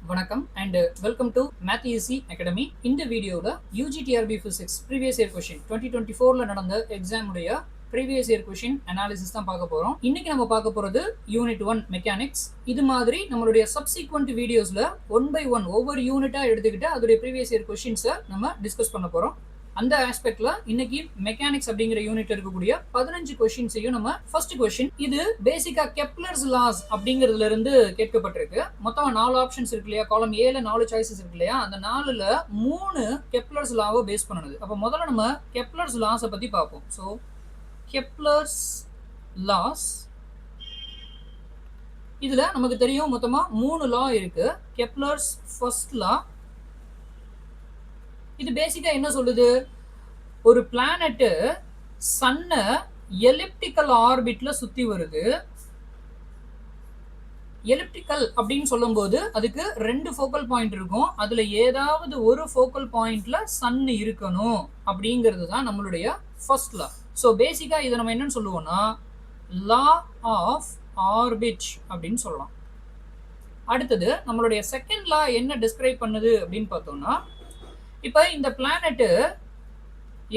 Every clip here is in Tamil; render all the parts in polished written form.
வணக்கம் and welcome to math easy academy. இந்த வீடியோவில் UGTRB physics previous year question 2024 நடந்த எக்ஸாமுடைய ப்ரீவியஸ் இயர் கொஷின் அனாலிசிஸ் தான் பார்க்க போகிறோம். இன்னைக்கு நம்ம பார்க்க போகிறது யூனிட் 1 மெக்கானிக்ஸ். இது மாதிரி நம்மளுடைய சப்சிக்வெண்ட் வீடியோஸில் 1 by 1 ஒவ்வொரு யூனிட்டாக எடுத்துக்கிட்டு அதோடைய ப்ரீவியஸ் இயர் கொஷின்ஸை நம்ம டிஸ்கஸ் பண்ண போகிறோம். அந்த ஆஸ்பெக்ட்ல இன்னைக்கு மெக்கானிக்ஸ் அப்படிங்கிற யூனிட் இருக்கக்கூடிய 15 கொஸ்டின்ஸையும் நம்ம ஃபர்ஸ்ட் கொஸ்டின், இது பேசிக்கா கெப்லர்ஸ் லாஸ் அப்படிங்கிறதுல இருந்து கேட்கப்பட்டிருக்கு. மொத்தமா 4 ஆப்ஷன்ஸ் இருக்கு இல்லையா, காலம் ஏல 4 சாய்ஸஸ் இருக்கு இல்லையா, அந்த 4ல 3 கெப்லர்ஸ் லாவை பேஸ் பண்ணுது. அப்ப முதல்ல நம்ம கெப்லர்ஸ் லாஸை பத்தி பார்ப்போம். ஸோ கெப்லர்ஸ் லாஸ், இதுல நமக்கு தெரியும் மொத்தமா 3 லா இருக்கு. கெப்லர்ஸ் ஃபர்ஸ்ட் லா, இது பேசிக்கா என்ன சொல்லுது, ஒரு பிளானட் சன்னை எலிப்டிக்கல் ஆர்பிட்ல சுத்தி வருது. எலிப்டிக்கல் அப்படின்னு சொல்லும் போது அதுக்கு 2 ஃபோக்கல் பாயிண்ட் இருக்கும். அதுல ஏதாவது ஒரு ஃபோக்கல் பாயிண்ட்ல சன் இருக்கணும் அப்படிங்கிறது தான் நம்மளுடைய ஃபர்ஸ்ட் லா. ஸோ பேசிக்கா இதை நம்ம என்னன்னு சொல்லுவோம்னா லா ஆஃப் ஆர்பிட் அப்படின்னு சொல்லலாம். அடுத்தது நம்மளுடைய செகண்ட் லா என்ன டிஸ்கிரைப் பண்ணுது அப்படின்னு பார்த்தோம்னா, இப்போ இந்த பிளானட்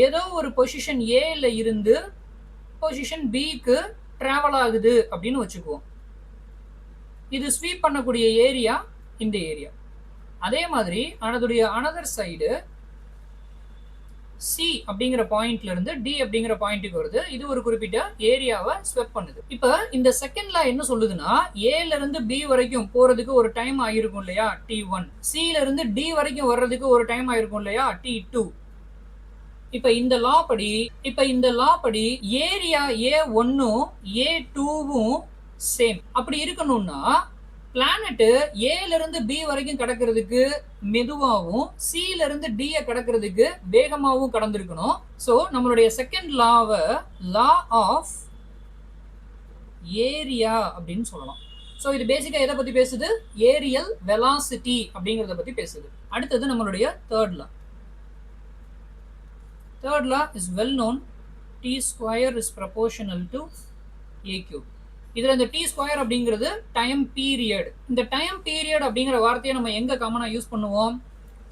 ஏதோ ஒரு பொசிஷன் ஏல இருந்து பொசிஷன் பிக்கு டிராவல் ஆகுது அப்படின்னு வச்சுக்குவோம். இது ஸ்வீப் பண்ணக்கூடிய ஏரியா இந்த ஏரியா. அதே மாதிரி அதோடைய அனதர் சைடு சி அப்படிங்கிற பாயிண்ட்ல இருந்து டி அப்படிங்கிற பாயிண்ட்டுக்கு வருது. இது ஒரு குறிப்பிட்ட ஏரியாவை ஸ்வெப் பண்ணுது. இப்ப இந்த செகண்ட் லா என்ன சொல்லுதுன்னா, ஏல இருந்து பி வரைக்கும் போறதுக்கு ஒரு டைம் ஆயிருக்கும் இல்லையா, T1. சில இருந்து டி வரைக்கும் வர்றதுக்கு ஒரு டைம் ஆயிருக்கும் இல்லையா, T2. இப்ப இந்த லா படி ஏரியா A1ம் A2வும் சேம். அப்படி இருக்கணும்னா பிளானட் ஏல இருந்து பி வரைக்கும் கடக்கிறதுக்கு மெதுவாகவும் சில இருந்து டியை கடக்கிறதுக்கு வேகமாகவும் கடந்திருக்கணும். ஸோ நம்மளுடைய செகண்ட் லாவை லா ஆஃப் ஏரியா அப்படின்னு சொல்லலாம். ஸோ இது பேசிக்கா எதை பத்தி பேசுது, ஏரியல் வெலாசிட்டி அப்படிங்கிறத பத்தி பேசுது. அடுத்தது நம்மளுடைய third law. Third law is well known. T square is proportional to A cube. இதுல இந்த T square அப்படிங்கிறது டைம் பீரியட். இந்த டைம் பீரியட் அப்படிங்கிற வார்த்தையை நம்ம எங்க காமனா யூஸ் பண்ணுவோம்,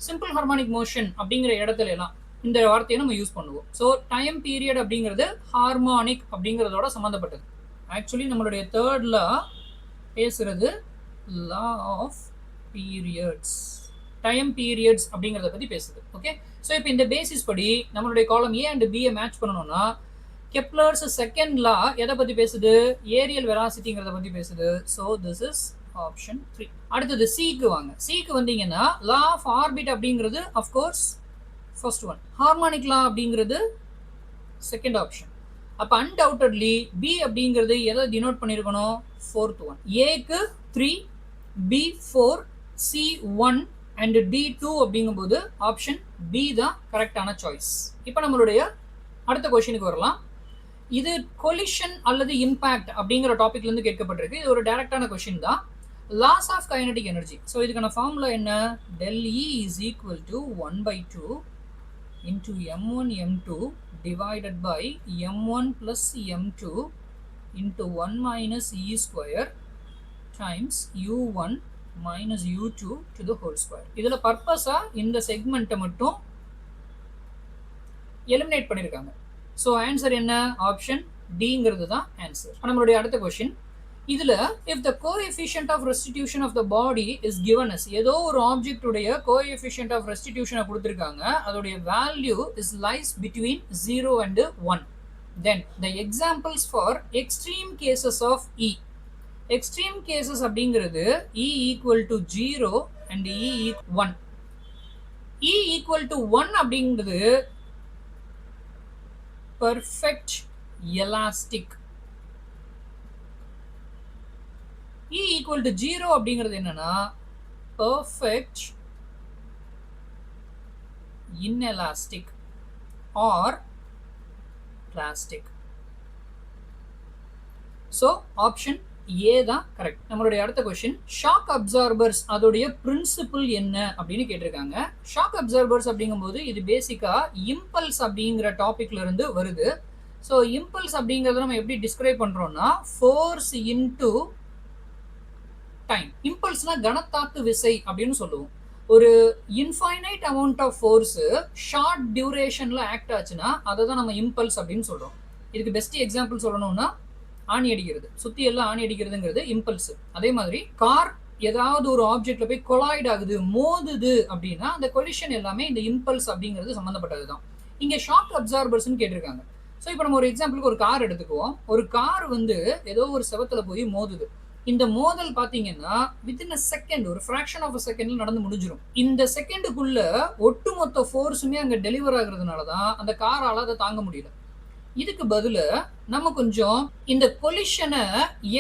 சிம்பிள் ஹார்மோனிக் மோஷன் அப்படிங்கிற இடத்துல எல்லாம் இந்த வார்த்தையை நம்ம யூஸ் பண்ணுவோம். ஸோ டைம் பீரியட் அப்படிங்கிறது ஹார்மோனிக் அப்படிங்கிறதோட சம்மந்தப்பட்டது. ஆக்சுவலி நம்மளுடைய தேர்ட் லா பேசுறது law of periods, time periods அப்படிங்கிறத பத்தி பேசுது. ஓகே, ஸோ இப்போ இந்த பேசிஸ் படி நம்மளுடைய காலம் ஏ அண்ட் பியை மேட்ச் பண்ணணும்னா கெப்லர்ஸ் செகண்ட் லா எதை பத்தி பேசுது, ஏரியல் வெலாசிட்டிங்கிறத பத்தி பேசுது. So this is option 3. அடுத்தது சிக்கு வாங்க. சிக்கு வந்தீங்கன்னா லா ஆஃப் ஆர்பிட் அப்படிங்கிறது அஃப்கோர்ஸ் ஃபர்ஸ்ட் ஒன், ஹார்மோனிக் லா அப்படிங்கிறது செகண்ட் ஆப்ஷன். அப்போ அன்டவுட்டட்லி பி அப்படிங்கிறது எதை டினோட் பண்ணியிருக்கணும், ஃபோர்த் ஒன். ஏக்கு 3, பி 4, சி 1 அண்ட் D2 அப்படிங்கும்போது ஆப்ஷன் பி தான் கரெக்டான சாய்ஸ். இப்போ நம்மளுடைய அடுத்த கொஸ்டினுக்கு வரலாம். இது கொலிஷன் அல்லது இம்பாக்ட் அப்படிங்கிற டாபிக்ல இருந்து கேட்கப்பட்டிருக்கு. இது ஒரு டைரக்டான கொஸ்டின் தான். Loss of kinetic energy. So இதுக்கான ஃபார்முலா என்ன, del E is equal to 1/2 into m1 m2 divided by m1 plus m2 into 1 minus E square times U1 minus U2 to the whole square. இதுல பர்பஸா இந்த செக்மெண்ட்டை மட்டும் எலிமினேட் பண்ணிருக்காங்க. ஸோ ஆன்சர் என்ன, ஆப்ஷன் டிங்கிறது தான் ஆன்சர். நம்மளுடைய அடுத்த கொஸ்டின், இதுல if the coefficient of restitution of the body is given as, ஏதோ ஒரு ஆப்ஜெக்ட் உடைய கோஎஃபிஷியன்ட் ஆஃப் ரெஸ்டிடியூஷனை கொடுத்திருக்காங்க, அதோடைய value is lies between 0 and 1. Then the examples for extreme cases of E. Extreme cases அப்படிங்கிறது E equal to 0 and E equal 1. E equal to 1 அப்படிங்கிறது perfect elastic. E equal to 0 அப்படிங்கிறது என்னன்னா perfect inelastic or plastic. So option ஏ தான் கரெக்ட். நம்மளுடைய அடுத்த கொஸ்டின், ஷாக் அப்சார்பர்ஸ் அதோடைய பிரின்சிபிள் என்ன அப்படின்னு கேட்டிருக்காங்க. ஷாக் அப்சார்பர்ஸ் அப்படிங்கும்போது இது பேசிக்கா இம்பல்ஸ் அப்படிங்கிற டாபிக்ல இருந்து வருது. ஸோ இம்பல்ஸ் அப்படிங்கிறத நம்ம எப்படி டிஸ்கிரைப் பண்றோம்னா, ஃபோர்ஸ் இன்டு டைம். இம்பல்ஸ்னா கணத்தாக்கு விசை அப்படின்னு சொல்லுவோம். ஒரு infinite amount of force short டியூரேஷன்ல ஆக்ட் ஆச்சுன்னா அதை தான் நம்ம இம்பல்ஸ் அப்படின்னு சொல்றோம். இதுக்கு பெஸ்ட் எக்ஸாம்பிள் சொல்லணும்னா ஆணி அடிக்கிறது, சுத்தி எல்லாம் ஆணி அடிக்கிறதுங்கிறது இம்பல்ஸ். அதே மாதிரி கார் ஏதாவது ஒரு ஆப்ஜெக்ட்ல போய் கொலாய்ட் ஆகுது, மோதுது அப்படின்னா அந்த கொலிஷன் எல்லாமே இந்த இம்பல்ஸ் அப்படிங்கிறது சம்பந்தப்பட்டது தான். இங்க ஷாக் அப்சார்பர்ஸ்னு கேட்டிருக்காங்க. ஸோ இப்போ நம்ம ஒரு எக்ஸாம்பிளுக்கு ஒரு கார் எடுத்துக்குவோம். ஒரு கார் வந்து ஏதோ ஒரு செவத்துல போய் மோதுது. இந்த மோதல் பாத்தீங்கன்னா வித்தின் அ செகண்ட், ஒரு ஃபிராக்ஷன் ஆஃப் அ செகண்ட்ல நடந்து முடிஞ்சிடும். இந்த செகண்டுக்குள்ள ஒட்டுமொத்த ஃபோர்ஸுமே அங்க டெலிவர் ஆகுறதுனால தான் அந்த காரால அதை தாங்க முடியல. இதுக்கு பதிலா நம்ம கொஞ்சம் இந்த கொலிஷனை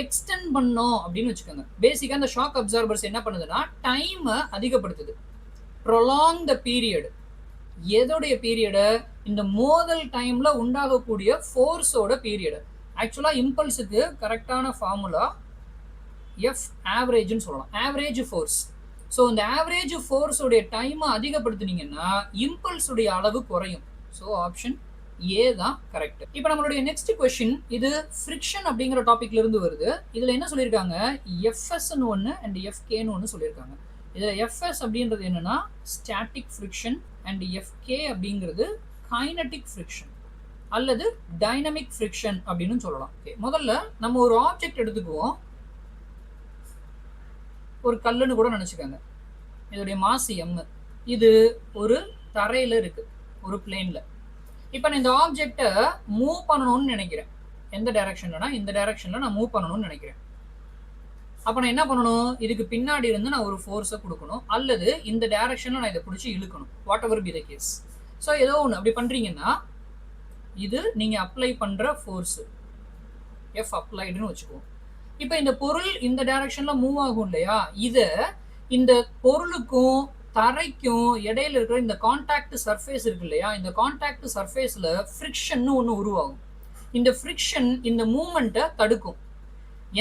எக்ஸ்டெண்ட் பண்ணோம் அப்படின்னு வச்சுக்கோங்க. பேசிக்கா இந்த ஷாக் அப்சார்பர்ஸ் என்ன பண்ணுதுன்னா டைமை அதிகப்படுத்துது. Prolong the period. எதோடைய பீரியடை? இந்த மோதல் டைம்ல உண்டாகக்கூடிய ஃபோர்ஸோட பீரியட். ஆக்சுவலா இம்பல்ஸுக்கு கரெக்டான ஃபார்முலா எஃப் ஆவரேஜ்னு சொல்லலாம், ஆவரேஜ் ஃபோர்ஸ். ஸோ இந்த ஆவரேஜ் ஃபோர்ஸோடைய டைமை அதிகப்படுத்தினீங்கன்னா இம்பல்ஸுடைய அளவு குறையும். ஸோ ஆப்ஷன் ஏ தான் கரெக்ட். இப்போ நம்மளுடைய நெக்ஸ்ட் கொஸ்டின் இது ஃப்ரிக்ஷன் அப்படிங்கிற டாபிக்ல இருந்து வருது. இதுல என்ன சொல்லியிருக்காங்க? எஃப்எஸ்ன்னு ஒன்று அண்ட் எஃப்கேன்னு ஒன்று சொல்லியிருக்காங்க. இதில் எஃப்எஸ் அப்படின்றது என்னன்னா ஸ்டாட்டிக் ஃப்ரிக்ஷன் அண்ட் எஃப்கே அப்படிங்கிறது கைனடிக் ஃப்ரிக்ஷன் அல்லது டைனமிக் ஃப்ரிக்ஷன் அப்படின்னு சொல்லலாம். முதல்ல நம்ம ஒரு ஆப்ஜெக்ட் எடுத்துக்குவோம். ஒரு கல்லுன்னு கூட நினைச்சுக்காங்க. இதோடைய மாஸ் எம். இது ஒரு தரையில இருக்கு, ஒரு பிளேன்ல. இப்போ நான் இந்த ஆப்ஜெக்டை மூவ் பண்ணணும்னு நினைக்கிறேன். எந்த டைரக்ஷன்லனா இந்த டைரக்ஷன்ல நான் மூவ் பண்ணணும்னு நினைக்கிறேன். அப்போ நான் என்ன பண்ணணும்? இதுக்கு பின்னாடி இருந்து நான் ஒரு ஃபோர்ஸை கொடுக்கணும், அல்லது இந்த டைரக்ஷன்ல நான் இதை பிடிச்சி இழுக்கணும். Whatever be the case. So ஏதோ ஒன்று அப்படி பண்றீங்கன்னா இது நீங்க அப்ளை பண்ற ஃபோர்ஸ் எஃப் அப்ளைடுன்னு வச்சுக்குவோம். இப்போ இந்த பொருள் இந்த டைரக்ஷன்ல மூவ் ஆகும் இல்லையா? இதை இந்த பொருளுக்கும் தரைக்கும் இடையில இருக்கிற இந்த கான்டாக்ட் சர்ஃபேஸ் இருக்கு இல்லையா? இந்த கான்டாக்ட் சர்ஃபேஸ்ல ஃப்ரிக்ஷன் ஒன்று உருவாகும். இந்த ஃப்ரிக்ஷன் இந்த மூவ்மெண்ட்டை தடுக்கும்.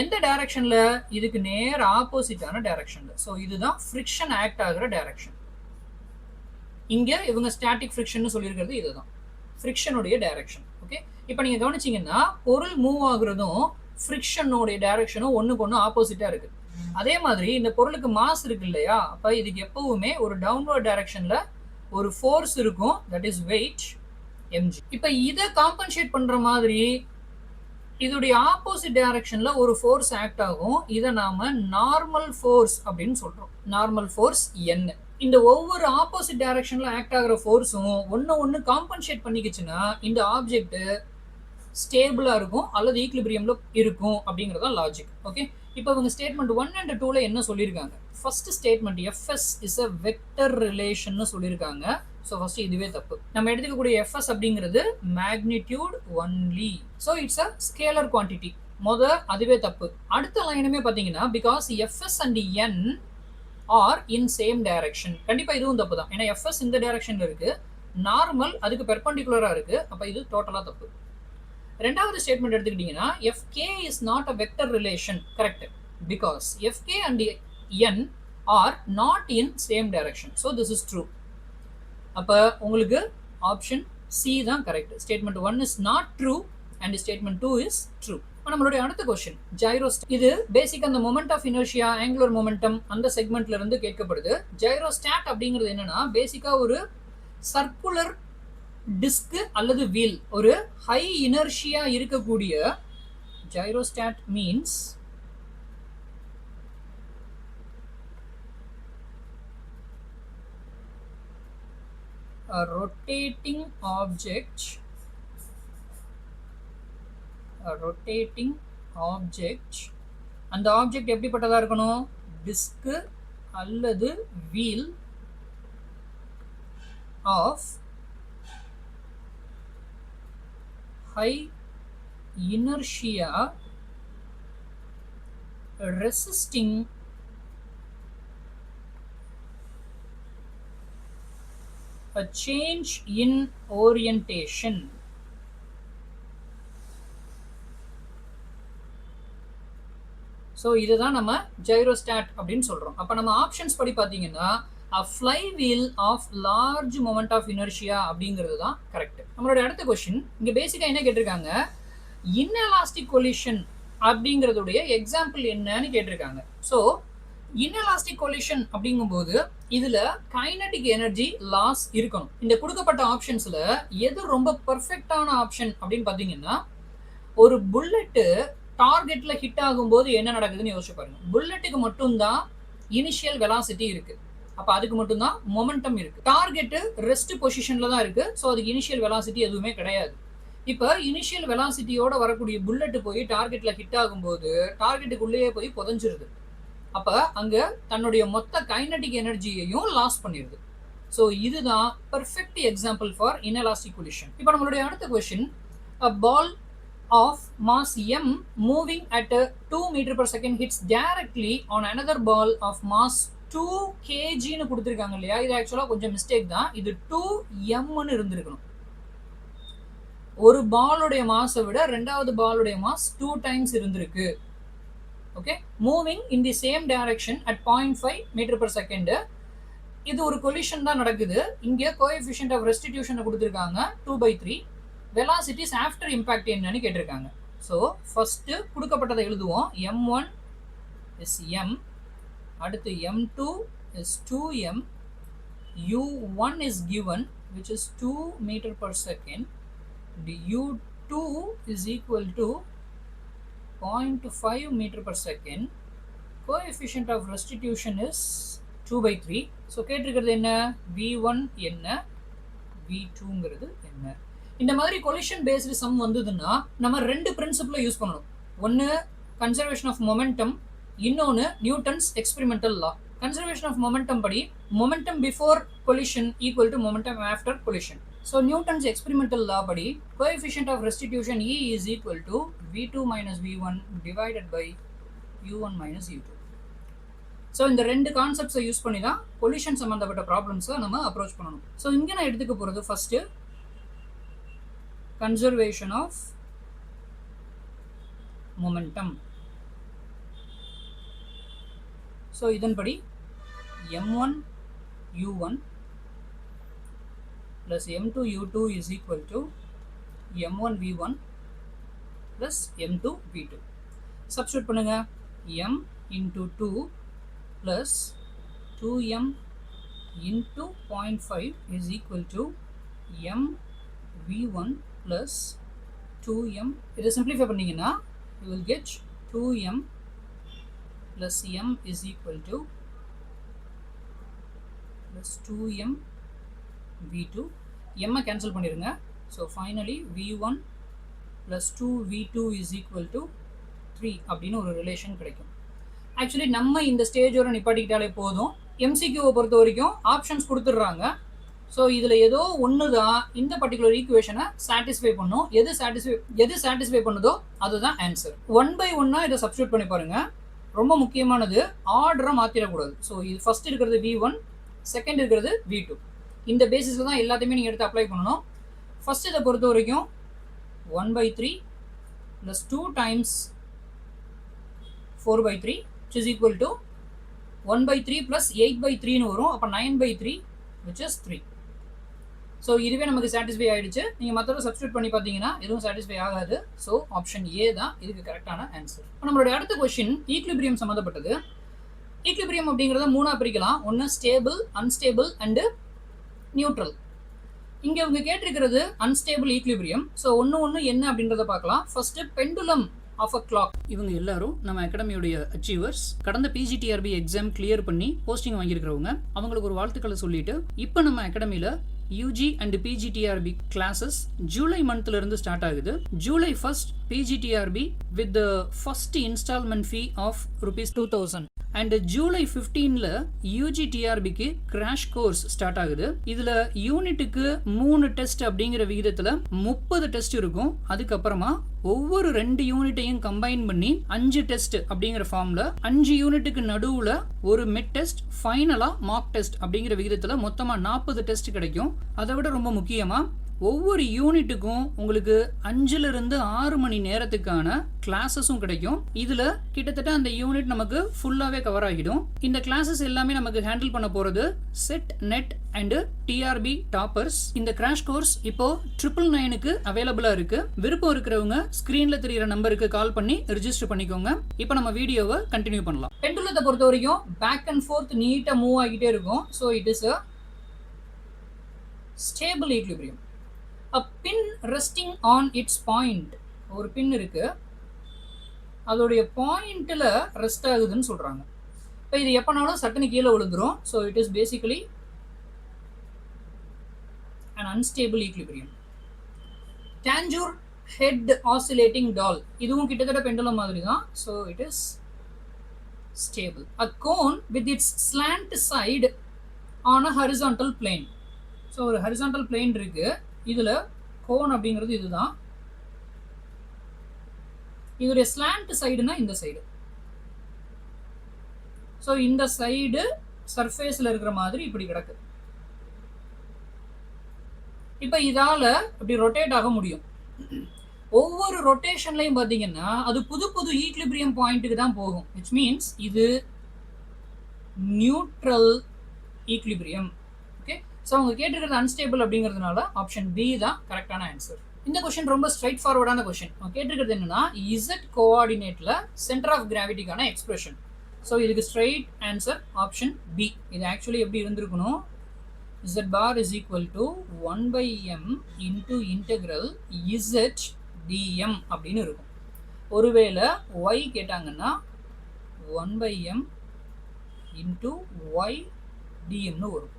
எந்த டைரக்ஷன்ல? இதுக்கு நேர் ஆப்போசிட்டான டைரக்ஷன்ல. ஸோ இதுதான் ஃப்ரிக்ஷன் ஆக்ட் ஆகிற டைரக்ஷன். இங்க இவங்க ஸ்டாட்டிக் ஃப்ரிக்ஷன் சொல்லியிருக்கிறது இதுதான் ஃப்ரிக்ஷனுடைய டைரக்ஷன். ஓகே, இப்போ நீங்க கவனிச்சீங்கன்னா பொருள் மூவ் ஆகுறதும் ஃப்ரிக்ஷனோடைய டைரக்ஷனும் ஒன்றுக்கு ஒன்று ஆப்போசிட்டா இருக்கு. அதே மாதிரி இந்த பொருளுக்கு மாஸ் இருக்கு இல்லையா? அப்ப இதுக்கு எப்பவுமே ஒரு டவுன்வர்ட் டைரக்ஷன்ல ஒரு ஃபோர்ஸ் இருக்கும், தட் இஸ் வெயிட் mg. இப்ப இதை காம்பன்சேட் பண்ற மாதிரி இதோடைய ஆப்போசிட் டைரக்ஷன்ல ஒரு ஃபோர்ஸ் ஆக்ட் ஆகும். இதை நாம நார்மல் ஃபோர்ஸ் அப்படின்னு சொல்றோம். Normal force n. இந்த ஒவ்வொரு ஆப்போசிட் டைரக்ஷன்ல ஆக்ட் ஆகிற ஃபோர்ஸும் ஒன்னு காம்பன்சேட் பண்ணிக்கிச்சுன்னா இந்த ஆப்ஜெக்ட் ஸ்டேபிளா இருக்கும் அல்லது ஈக்லிபிரியம்ல இருக்கும் அப்படிங்கறத லாஜிக். ஓகே, இப்போ இவங்க ஸ்டேட்மெண்ட் 1 and 2ல என்ன சொல்லியிருக்காங்க? First statement FS is a vector relation சொல்லியிருக்காங்க. ஸோ ஃபர்ஸ்ட் இதுவே தப்பு. நம்ம எடுத்துக்கக்கூடிய எஃப்எஸ் அப்படிங்கிறது magnitude only. So it's a scalar quantity. அதுவே தப்பு. அடுத்த லைனுமே பார்த்தீங்கன்னா because FS and N are in same direction. கண்டிப்பா இதுவும் தப்பு தான். ஏன்னா எஃப்எஸ் இந்த டைரக்ஷன்ல இருக்கு, நார்மல் அதுக்கு பெர்பெண்டிகுலரா இருக்கு. அப்ப இது டோட்டலா தப்பு. ரெண்டாவது ஸ்டேட்மெண்ட் எடுத்துக்கிட்டீங்கன்னா fk is not a vector relation. correct, because fk and n are not in same direction. so this is true. அப்ப உங்களுக்கு ஆப்ஷன் சி தான் correct. Statement 1 is not true and statement 2 is true. நம்மளுடைய அடுத்த क्वेश्चन ஜைரோஸ்டாட். இது பேசிக் அந்த moment of inertia, angular momentum அந்த செக்மெண்ட்ல இருந்து கேட்கப்படுது. ஜைரோஸ்டாட் அப்படிங்கிறது என்னன்னா பேசிக்கா ஒரு சர்க்குலர் டிஸ்க் அல்லது வீல், ஒரு ஹை இனர்ஷியா இருக்கக்கூடிய gyrostat means a rotating object அந்த ஆப்ஜெக்ட் எப்படிப்பட்டதா இருக்கணும்? டிஸ்க் அல்லது wheel of high inertia resisting a change in orientation. So இதுதான் நம்ம ஜைரோஸ்டாட் அப்படின்னு சொல்றோம். அப்ப நம்ம ஆப்ஷன்ஸ் படி பார்த்தீங்கன்னா a flywheel of large moment of inertia அப்படிங்கிறது தான் கரெக்ட். நம்மளுடைய அடுத்த கொஸ்டின் இங்க பேசிக்கா என்ன கேட்டிருக்காங்க? இன்எலாஸ்டிக் கொலிஷன் அப்படிங்கிறதுடைய எக்ஸாம்பிள் என்னன்னு கேட்டிருக்காங்க. ஸோ இன்எலாஸ்டிக் கொலிஷன் அப்படிங்கும்போது இதுல கைனடிக் எனர்ஜி லாஸ் இருக்கணும். இந்த கொடுக்கப்பட்ட ஆப்ஷன்ஸ்ல எது ரொம்ப பெர்ஃபெக்டான ஆப்ஷன் அப்படின்னு பாத்தீங்கன்னா, ஒரு புல்லட் டார்கெட்ல ஹிட் ஆகும்போது என்ன நடக்குதுன்னு யோசிச்சு பாருங்க. புல்லட்டுக்கு மட்டும்தான் இனிஷியல் வெலாசிட்டி இருக்கு, அப்ப அதுக்கு மட்டும்தான் மொமெண்டம் இருக்கு. டார்கெட் ரெஸ்ட் பொசிஷன்ல தான் இருக்கு, ஸோ அதுக்கு இனிஷியல் வெலாசிட்டி எதுவுமே கிடையாது. இப்போ இனிஷியல் வெலாசிட்டியோட வரக்கூடிய புல்லட் போய் டார்கெட்ல ஹிட் ஆகும்போது டார்கெட்டுக்குள்ளேயே போய் புதஞ்சிருது. அப்ப அங்க தன்னுடைய மொத்த கைனடிக் எனர்ஜியையும் லாஸ் பண்ணிருது. ஸோ இதுதான் perfect example for inelastic collision. இப்போ நம்மளுடைய அடுத்த question, a ball of mass m moving at 2 meter per second hits directly on another ball of mass 2 kg னு கொடுத்திருக்காங்க இல்லையா? இது ஆக்சுவலா கொஞ்சம் மிஸ்டேக் தான். இது 2m னு இருந்திருக்கணும். ஒரு பாலுடைய மாஸை விட ரெண்டாவது பாலுடைய மாஸ் 2 டைம்ஸ் இருந்திருக்கு. Okay, moving in the same direction at 0.5 metre per second. இது ஒரு கொலிஷன் தான் நடக்குது. இங்க கோஎஃபிஷியன்ட் ஆஃப் ரெஸ்டிடியூஷனை கொடுத்திருக்காங்க 2/3. வெலாசிட்டிஸ் ஆஃப்டர் இம்பாக்ட் என்னன்னு கேட்டிருக்காங்க. ஸோ ஃபர்ஸ்ட் கொடுக்கப்பட்டதை எழுதுவோம். m1 is m, அடுத்து m2 is 2m, u1 is given which is 2 meter per second, u2 is equal to 0.5 meter per second, coefficient of restitution is 2/3. So கேட்டிருக்கிறது என்ன, v1 என்ன, v2ங்கிறது என்ன. இந்த மாதிரி கொலிஷன் பேஸ்டு சம் வந்ததுன்னா நம்ம ரெண்டு பிரின்சிபிளை யூஸ் பண்ணணும். ஒன்று கன்சர்வேஷன் ஆஃப் மொமெண்டம், இன்னொன்று Newton's experimental law. Conservation of momentum படி momentum before collision equal to momentum after collision. So Newton's experimental law படி coefficient of restitution E is equal to v2 minus v1 divided by u1 minus u2. So இந்த ரெண்டு கான்செப்ட்ஸை யூஸ் பண்ணி தான் கொலிஷன் சம்மந்தப்பட்ட ப்ராப்ளம்ஸை நம்ம அப்ரோச் பண்ணணும். ஸோ இங்கே நான் எடுத்துக்க போகிறது first conservation of momentum. So இதன்படி m1 u1 plus m2 u2 is equal to m1 v1 plus m2 v2. substitute பண்ணுங்க. m into 2 plus 2m into 0.5 is equal to m v1 plus 2m. இதை simplify பண்ணீங்கன்னா you will get 2m plus m is equal to plus 2m v2. m cancel பண்ணிருங்க. so finally v1 plus 2v2 is equal to 3 அப்படின்னு ஒரு ரிலேஷன் கிடைக்கும். ஆக்சுவலி நம்ம இந்த ஸ்டேஜோட நிப்பாட்டிக்கிட்டாலே போதும். எம்சிக்யூவை பொறுத்த வரைக்கும் ஆப்ஷன்ஸ் கொடுத்துட்றாங்க. ஸோ இதில் ஏதோ ஒன்று தான் இந்த பர்டிகுலர் ஈக்குவேஷனை சாட்டிஸ்ஃபை பண்ணும். எது சாட்டிஸ்ஃபை பண்ணுதோ அதுதான் ஆன்சர். 1/1 இதை சப்ஸ்டியூட் பண்ணி பாருங்க. ரொம்ப முக்கியமானது, ஆர்டரை மாற்றிடக்கூடாது. ஸோ இது ஃபர்ஸ்ட் இருக்கிறது v1, செகண்ட் இருக்கிறது v2. இந்த பேசிஸில் தான் எல்லாத்தையுமே நீங்கள் எடுத்து அப்ளை பண்ணணும். ஃபர்ஸ்ட் இதை பொறுத்த வரைக்கும் 1/3 plus 2 times 4/3 which is equal to 1/3 plus 8/3 வரும். அப்போ 9/3 which is 3. ஸோ இதுவே நமக்கு சாட்டிஸ்ஃபை ஆகிடுச்சு. நீங்கள் மற்றதை சப்ஸ்டியூட் பண்ணி பார்த்தீங்கன்னா எதுவும் சாட்டிஸ்ஃபை ஆகாது. ஸோ ஆப்ஷன் ஏ தான் இதுக்கு கரெக்டான ஆன்சர். இப்போ நம்மளுடைய அடுத்த கொஸ்டின் ஈக்லிபிரியம் சம்மந்தப்பட்டது. ஈக்லிபிரியம் அப்படிங்கிறத மூணாக பிரிக்கலாம். ஒன்று ஸ்டேபிள், அன்ஸ்டேபிள் அண்டு நியூட்ரல். இங்கே இவங்க கேட்டிருக்கிறது அன்ஸ்டேபிள் ஈக்லிபிரியம். ஸோ ஒன்று என்ன அப்படின்றத பார்க்கலாம். First pendulum of a clock. இவங்க எல்லாரும் நம்ம அகாடமியோடைய அச்சீவர்ஸ். கடந்த பிஜிடிஆர்பி எக்ஸாம் கிளியர் பண்ணி போஸ்டிங் வாங்கியிருக்கிறவங்க. அவங்களுக்கு ஒரு வாழ்த்துக்களை சொல்லிட்டு இப்போ நம்ம அகாடமியில் UG and PGTRB classes July மந்த்ல இருந்து ஸ்டார்ட் ஆகுது. July 1st PGTRB with the first instalment fee of ₹2000 and July 15ல யூஜி டிஆர்பிக்கு கிராஷ் கோர்ஸ் ஸ்டார்ட் ஆகுது. இதுல யூனிட்டுக்கு 3 டெஸ்ட் அப்படிங்கிற விகிதத்துல 30 டெஸ்ட் இருக்கும். அதுக்கப்புறமா ஒவ்வொரு 2 யூனிட்டையும் கம்பைன் பண்ணி 5 டெஸ்ட் அப்படிங்கிற ஃபார்ம்ல 5 யூனிட்டுக்கு நடுவுல ஒரு மிட் டெஸ்ட், ஃபைனலா மார்க் டெஸ்ட் அப்படிங்கிற விகிதத்துல மொத்தமா 40 டெஸ்ட் கிடைக்கும். அதை விட ரொம்ப முக்கியமா ஒவ்வொரு யூனிட்டுக்கும் உங்களுக்கு 5லிருந்து 6 மணி நேரத்துக்கான கிளாஸஸும் கிடைக்கும். இதில் கிட்டத்தட்ட அந்த யூனிட் நமக்கு ஃபுல்லாகவே கவர் ஆகிடும். இந்த கிளாஸஸ் எல்லாமே நமக்கு ஹேண்டில் பண்ண போகிறது SET NET and TRB toppers. இந்த கிராஷ் கோர்ஸ் இப்போ 999க்கு அவைலபிளாக இருக்கு. விருப்பம் இருக்கிறவங்க ஸ்க்ரீனில் தெரிகிற நம்பருக்கு கால் பண்ணி ரிஜிஸ்டர் பண்ணிக்கோங்க. இப்போ நம்ம வீடியோவை கண்டினியூ பண்ணலாம். பெண்டுலத்தை பொறுத்த வரைக்கும் பேக் அண்ட் ஃபோர்த் நீட்டாக மூவ் ஆகிட்டே இருக்கும். So it is a stable equilibrium. A pin resting on its point. ஒரு பின் இருக்கு, அதோடைய பாயிண்ட்ல ரெஸ்ட் ஆகுதுன்னு சொல்றாங்க. இப்போ இது எப்பனாலும் சட்டுன்னு கீழே விழுந்துரும். So it is basically an unstable equilibrium. Tanjore head oscillating doll. இதுவும் கிட்டத்தட்ட பெண்டுலம் மாதிரி தான். So it is stable. A cone with its slant side on a horizontal plane. So ஒரு horizontal plane இருக்கு. இதில் கோன் அப்படிங்கிறது இதுதான். இதோடைய ஸ்லாண்ட் சைடுனா இந்த சைடு. ஸோ இந்த சைடு சர்ஃபேஸில் இருக்கிற மாதிரி இப்படி கிடக்கு. இப்போ இதால் இப்படி ரொட்டேட் ஆக முடியும். ஒவ்வொரு ரொட்டேஷன்லையும் பார்த்தீங்கன்னா அது புது புது ஈக்லிபிரியம் பாயிண்ட்டுக்கு தான் போகும். விச் மீன்ஸ் இது நியூட்ரல் ஈக்லிபிரியம். ஸோ அவங்க கேட்டிருக்கிறது அன்ஸ்டேபிள் அப்படிங்கிறதுனால ஆப்ஷன் பி தான் கரெக்டான ஆன்சர். இந்த கொஸ்டின் ரொம்ப ஸ்ட்ரைட் ஃபார்வர்டான கொஸ்டின். அவங்க கேட்டிருக்கிறது என்னன்னா இசட் கோஆர்டினேட்ல சென்டர் ஆஃப் கிராவிட்டிக்கான எக்ஸ்பிரஷன். ஸோ இதுக்கு ஸ்ட்ரைட் ஆன்சர் ஆப்ஷன் பி. இது ஆக்சுவலி எப்படி இருந்திருக்கணும்? Z bar is equal to 1/m into integral Z dm அப்படின்னு இருக்கும். ஒருவேளை ஒய் கேட்டாங்கன்னா 1/m இன்டூ ஒய் டிஎம்னு வரும்.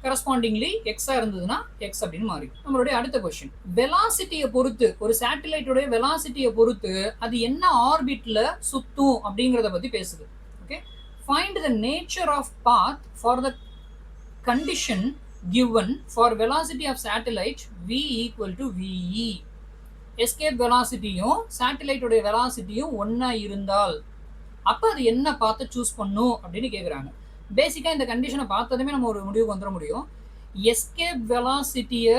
கரஸ்பாண்டிங்லி எக்ஸா இருந்ததுன்னா எக்ஸ் அப்படின்னு மாறி. நம்மளுடைய அடுத்த கொஸ்டின், வெலாசிட்டியை பொறுத்து ஒரு சேட்டலைட்டோடைய வெலாசிட்டியை பொறுத்து அது என்ன ஆர்பிட்ல சுத்தும் அப்படிங்கிறத பத்தி பேசுது. Okay, find the nature of path for the condition given for velocity of satellite v equal to ve. Escape வெலாசிட்டியும் சேட்டலைட்டோடைய வெலாசிட்டியும் ஒன்னா இருந்தால் அப்ப அது என்ன பார்த்து சூஸ் பண்ணும் அப்படின்னு கேட்குறாங்க. பேசிக்காக இந்த கண்டிஷனை பார்த்ததுமே நம்ம ஒரு முடிவுக்கு வந்துட முடியும். எஸ்கேப் வெலாசிட்டியை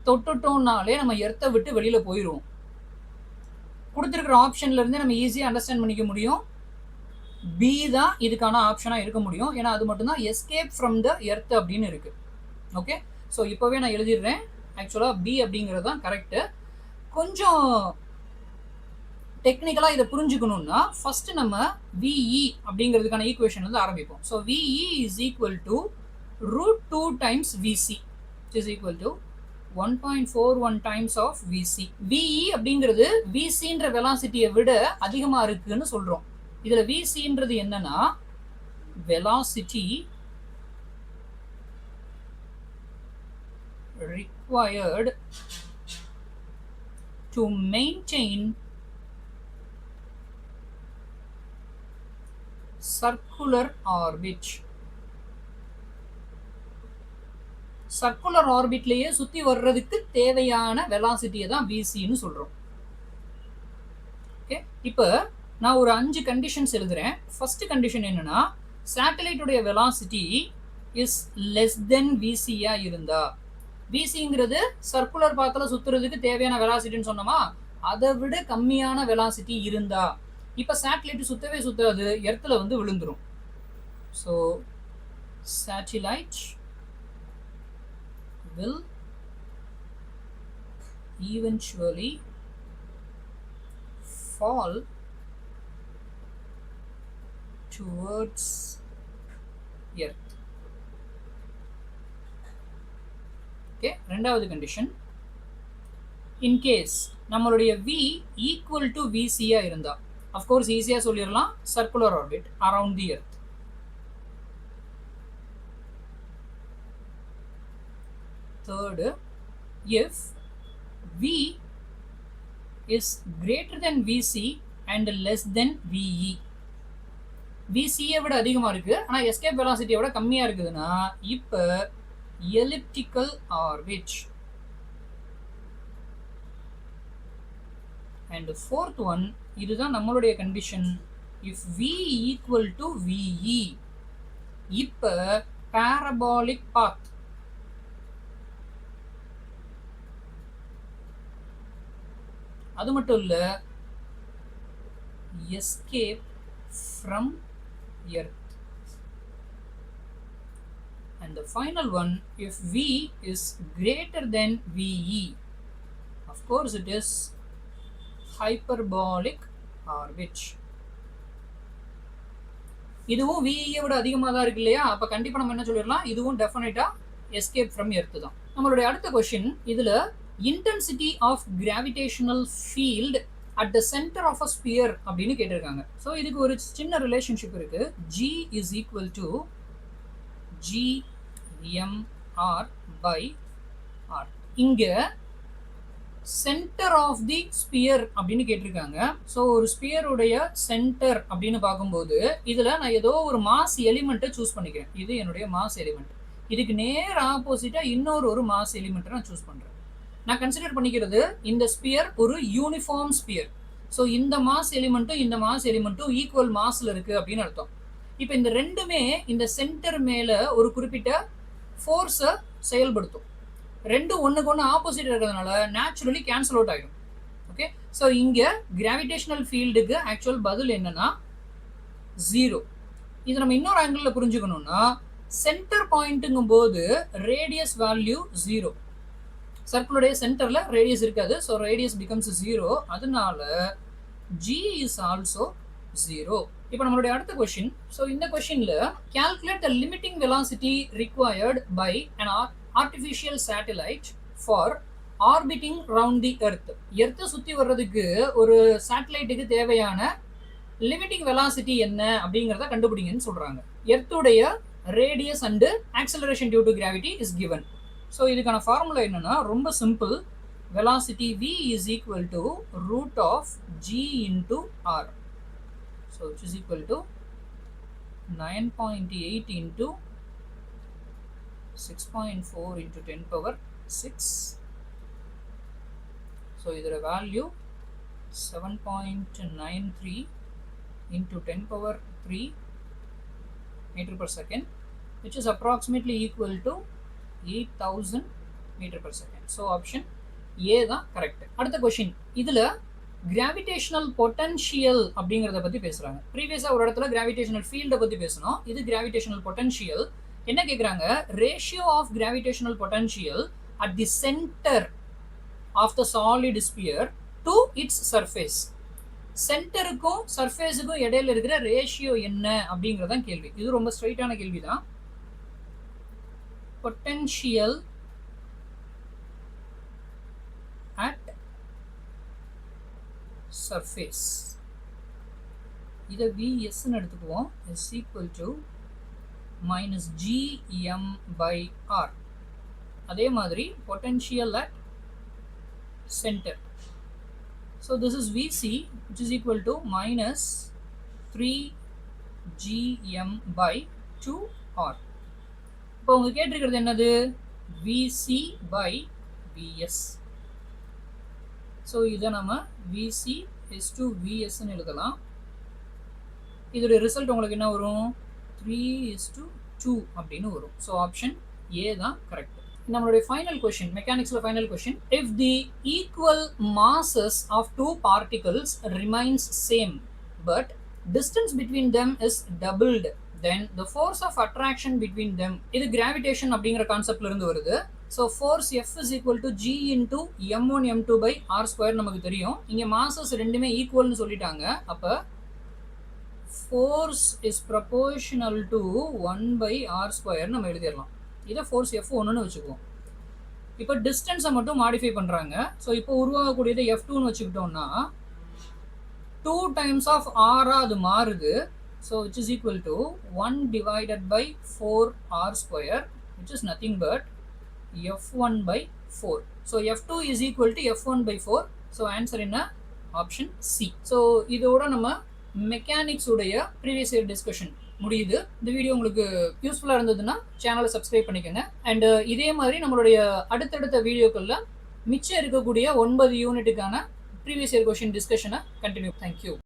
தொட்டுட்டோம்னாலே நம்ம எர்த்தை விட்டு வெளியில் போயிடுவோம். கொடுத்துருக்கிற ஆப்ஷன்லேருந்து நம்ம ஈஸியாக அண்டர்ஸ்டாண்ட் பண்ணிக்க முடியும். பி தான் இதுக்கான ஆப்ஷனாக இருக்க முடியும். ஏன்னா அது மட்டும்தான் எஸ்கேப் ஃப்ரம் த எர்த் அப்படின்னு இருக்குது. ஓகே, ஸோ இப்போவே நான் எழுதிடுறேன். ஆக்சுவலாக பி அப்படிங்கிறது தான் கரெக்டு. கொஞ்சம் டெக்னிக்கலாக இதை புரிஞ்சுக்கணும்னா ஃபர்ஸ்ட் நம்ம விஇ அப்படிங்கிறதுக்கான ஈக்குவேஷன் வந்து ஆரம்பிப்போம். So VE is equal to √2 times VC is equal to 1.41 times of VC. VE அப்படிங்கிறது விசின்ற வெலாசிட்டியை விட அதிகமாக இருக்குன்னு சொல்கிறோம். இதில் விசின்றது என்னன்னா velocity required to maintain circular orbit. Circular ஆர்பிட்லயே சுத்தி வர்றதுக்கு தேவையான வெலாசிட்டியை தான் விசின்னு சொல்றோம். ஓகே, இப்போ நான் ஒரு 5 கண்டிஷன்ஸ் எழுதுறேன். ஃபர்ஸ்ட் கண்டிஷன் என்னன்னா சேட்டலைட்டுடைய வெலாசிட்டி இஸ் லெஸ் தென் விசியா இருந்தா, விசிங்கிறது சர்க்குலர் பாத்தில் சுத்துறதுக்கு தேவையான வெலாசிட்டின்னு சொன்னோமா, அதை விட கம்மியான வெலாசிட்டி இருந்தா இப்போ சேட்டலைட் சுத்தவே சுத்தாது, எர்த்தில் வந்து விழுந்துரும். So satellite will eventually fall towards earth. Okay, ரெண்டாவது கண்டிஷன், இன் கேஸ் நம்மளுடைய v ஈக்குவல் டு விசியா இருந்தா, அஃப்கோர்ஸ் ஈஸியா சொல்லிடலாம், circular orbit around the earth. Third, if v is greater than vc and less than ve, vc விட அதிகமா இருக்கு ஆனா எஸ்கேப் வெலாசிட்டியை விட கம்மியா இருக்குதுன்னா இப்போ elliptical orbit. and fourth one, இதுதான் நம்மளுடைய condition, if v equal to ve, இப்போ parabolic path. அது மட்டும் இல்லை, escape from earth. And the final one, if v is greater than ve, of course it is hyperbolic orbit. இதுவும் ve விட அதிகமாக தான் இருக்கு இல்லையா? அப்போ கண்டிப்பாக நம்ம என்ன சொல்லிடலாம், இதுவும் டெஃபினட்டாக எஸ்கேப் ஃப்ரம் எர்த் தான். நம்மளுடைய அடுத்த கொஸ்டின், இதில் intensity of gravitational field at the centre of a sphere அப்படின்னு கேட்டிருக்காங்க. ஸோ இதுக்கு ஒரு சின்ன ரிலேஷன்ஷிப் இருக்கு. G is equal to GMR by R. இங்க சென்டர் ஆஃப் தி ஸ்பியர் அப்படின்னு கேட்டிருக்காங்க. ஸோ ஒரு ஸ்பியருடைய சென்டர் அப்படின்னு பார்க்கும்போது இதில் நான் ஏதோ ஒரு மாஸ் எலிமெண்ட்டை சூஸ் பண்ணிக்கிறேன். இது என்னுடைய மாஸ் எலிமெண்ட். இதுக்கு நேர் ஆப்போசிட்டாக இன்னொரு மாஸ் எலிமெண்ட்டை நான் சூஸ் பண்ணுறேன். நான் கன்சிடர் பண்ணிக்கிறது இந்த ஸ்பியர் ஒரு யூனிஃபார்ம் ஸ்பியர். ஸோ இந்த மாஸ் எலிமெண்ட்டும் ஈக்குவல் மாஸில் இருக்குது அப்படின்னு அர்த்தம். இப்போ இந்த ரெண்டுமே இந்த சென்டர் மேலே ஒரு குறிப்பிட்ட ஃபோர்ஸை செயல்படுத்தும். ரெண்டும் ஒன்றுக்கு ஒன்று ஆப்போசிட் இருக்கிறதுனால நேச்சுரலி கேன்சல் அவுட் ஆகிடும். ஓகே, ஸோ இங்கே கிராவிடேஷனல் ஃபீல்டுக்கு ஆக்சுவல் பதில் என்னன்னா 0. இது நம்ம இன்னொரு ஆங்கிளில் புரிஞ்சுக்கணும்னா, சென்டர் பாயிண்ட்டுங்கும் போது ரேடியஸ் வேல்யூ 0. சர்க்கிளுடைய சென்டரில் ரேடியஸ் இருக்காது. So radius becomes 0. அதனால G இஸ் ஆல்சோ 0. இப்போ நம்மளுடைய அடுத்த கொஸ்டின். ஸோ இந்த கொஸ்டினில் calculate the limiting velocity required by an artificial satellite for orbiting round the earth. எர்த்தை சுற்றி வர்றதுக்கு ஒரு சேட்டலைட்டுக்கு தேவையான லிமிட்டிங் வெலாசிட்டி என்ன அப்படிங்கிறத கண்டுபிடிங்கன்னு சொல்கிறாங்க. எர்த்துடைய radius and acceleration due to gravity is given. So இதுக்கான ஃபார்முலா என்னன்னா ரொம்ப simple. Velocity v is equal to root of g into r. So which is equal to 9.8 into 6.4 into 10 power 6. So இதோட value 7.93 into 10 power 3 meter per second, which is approximately equal to 8000 meter per second. So option A தான் கரெக்ட். அடுத்த கொஸ்டின், இதில் கிராவிடேஷனல் பொட்டன்ஷியல் அப்படிங்கிறத பற்றி பேசுகிறாங்க. ப்ரீவியஸாக ஒரு இடத்துல கிராவிடேஷனல் ஃபீல்டை பற்றி பேசணும். இது கிராவிடேஷனல் பொட்டன்ஷியல். என்ன கேட்குறாங்க, ratio of gravitational potential at the centre of the solid sphere to its surface. சென்டருக்கும் சர்ஃபேஸுக்கும் இடையில இருக்கிற ரேஷியோ என்ன அப்படிங்கிறதான் கேள்வி. இது ரொம்ப ஸ்ட்ரைட்டான கேள்வி தான். potential at surface, இதை Vs ன்னு எடுத்துக்குவோம், is equal to minus Gm by R. அதே மாதிரி potential at center, so this is Vc which is equal to minus 3Gm by 2R. இப்போ உங்க கேட்டிருக்கிறது என்னது, Vc by Vs. ஸோ இதை நம்ம Vc is to Vs ன்னு எழுதலாம். இதோடைய ரிசல்ட் உங்களுக்கு என்ன வரும், 3:2 அப்படின்னு வரும். ஸோ ஆப்ஷன் ஏ தான் கரெக்ட். நம்மளுடைய ஃபைனல் கொஸ்டின், மெக்கானிக்ஸில் final question, if the equal masses of two particles remains same but distance between them is doubled, then the force of attraction between them, இது gravitation அப்படிங்கிற கான்செப்ட்ல இருந்து வருது. So force F is equal to G into m1 m2 by r square நமக்கு தெரியும். இங்க masses ரெண்டுமே ஈக்குவல்னு சொல்லிட்டாங்க. அப்ப force is proportional to 1 by r square நம்ம எழுதிடலாம். இதை force F1ன்னு வச்சுக்குவோம். இப்போ டிஸ்டன்ஸை மட்டும் மாடிஃபை பண்றாங்க. ஸோ இப்போ உருவாகக்கூடியதை F2ன்னு வச்சுக்கிட்டோம்னா 2 times of r அது மாறுது. So which is equal to 1 divided by 4r square, which is nothing but F1 by 4. So F2 is equal to F1 by 4. So answer என்ன, option C. So இதோட நம்ம மெக்கானிக்ஸ் உடைய ப்ரீவியஸ் இயர் டிஸ்கஷன் முடியுது. இந்த வீடியோ உங்களுக்கு யூஸ்ஃபுல்லாக இருந்ததுன்னா சேனலை சப்ஸ்கிரைப் பண்ணிக்கோங்க. அண்ட் இதே மாதிரி நம்மளுடைய அடுத்தடுத்த வீடியோக்களில் மிச்சம் இருக்கக்கூடிய 9 யூனிட்டுக்கான ப்ரீவியஸ் இயர் கொஸ்டின் டிஸ்கஷனை கண்டினியூ. தேங்க்யூ.